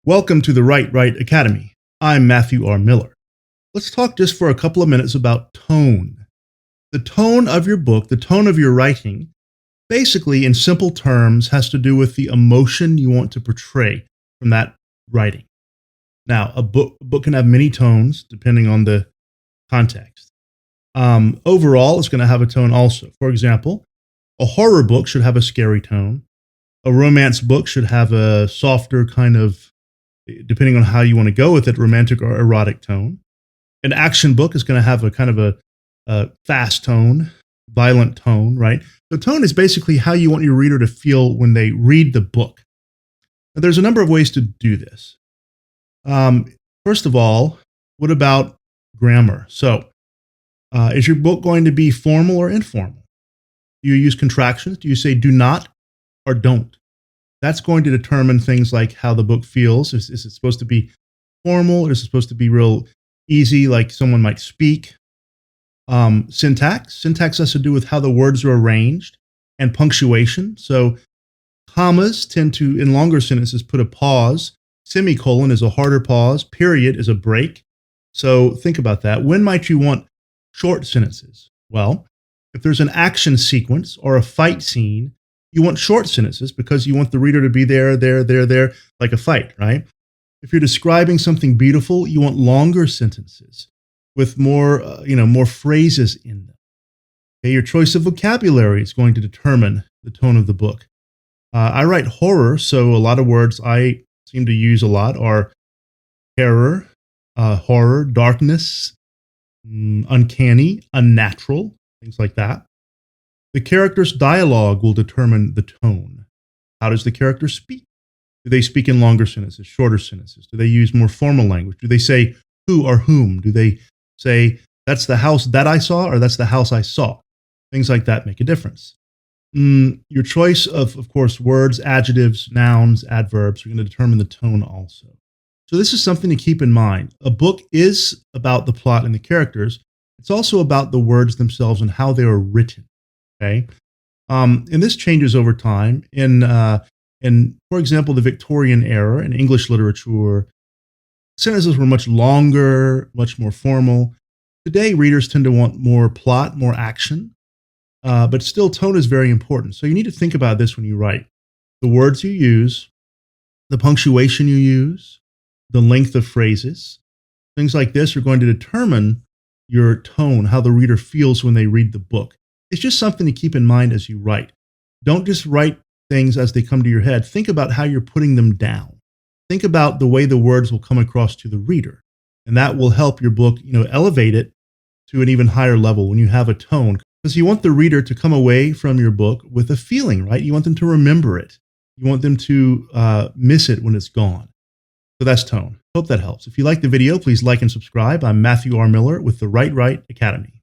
Welcome to the Write Right Academy. I'm Matthew R. Miller. Let's talk just for a couple of minutes about tone. The tone of your book, the tone of your writing, basically in simple terms has to do with the emotion you want to portray from that writing. Now, a book can have many tones depending on the context. Overall, it's going to have a tone also. For example, a horror book should have a scary tone. A romance book should have a softer kind of, depending on how you want to go with it, romantic or erotic tone. An action book is going to have a kind of a fast tone, violent tone, right? So tone is basically how you want your reader to feel when they read the book. Now, there's a number of ways to do this. First of all, what about grammar? So, is your book going to be formal or informal? Do you use contractions? Do you say do not or don't? That's going to determine things like how the book feels. Is it supposed to be formal, or is it supposed to be real easy, like someone might speak? Syntax has to do with how the words are arranged, and punctuation. So commas tend to, in longer sentences, put a pause. Semicolon is a harder pause. Period is a break. So think about that. When might you want short sentences? Well, if there's an action sequence or a fight scene, you want short sentences because you want the reader to be there, like a fight, right? If you're describing something beautiful, you want longer sentences with more, more phrases in them. Okay, your choice of vocabulary is going to determine the tone of the book. I write horror, so a lot of words I seem to use a lot are terror, horror, darkness, uncanny, unnatural, things like that. The character's dialogue will determine the tone. How does the character speak? Do they speak in longer sentences, shorter sentences? Do they use more formal language? Do they say who or whom? Do they say that's the house that I saw or that's the house I saw? Things like that make a difference. Your choice of course, words, adjectives, nouns, adverbs are going to determine the tone also. So this is something to keep in mind. A book is about the plot and the characters. It's also about the words themselves and how they are written. Okay, and this changes over time. In, for example, the Victorian era in English literature, sentences were much longer, much more formal. Today, readers tend to want more plot, more action, but still tone is very important. So you need to think about this when you write. The words you use, the punctuation you use, the length of phrases, things like this are going to determine your tone, how the reader feels when they read the book. It's just something to keep in mind as you write. Don't just write things as they come to your head. Think about how you're putting them down. Think about the way the words will come across to the reader. And that will help your book, elevate it to an even higher level when you have a tone. Because you want the reader to come away from your book with a feeling, right? You want them to remember it. You want them to miss it when it's gone. So that's tone. Hope that helps. If you like the video, please like and subscribe. I'm Matthew R. Miller with the Write Right Academy.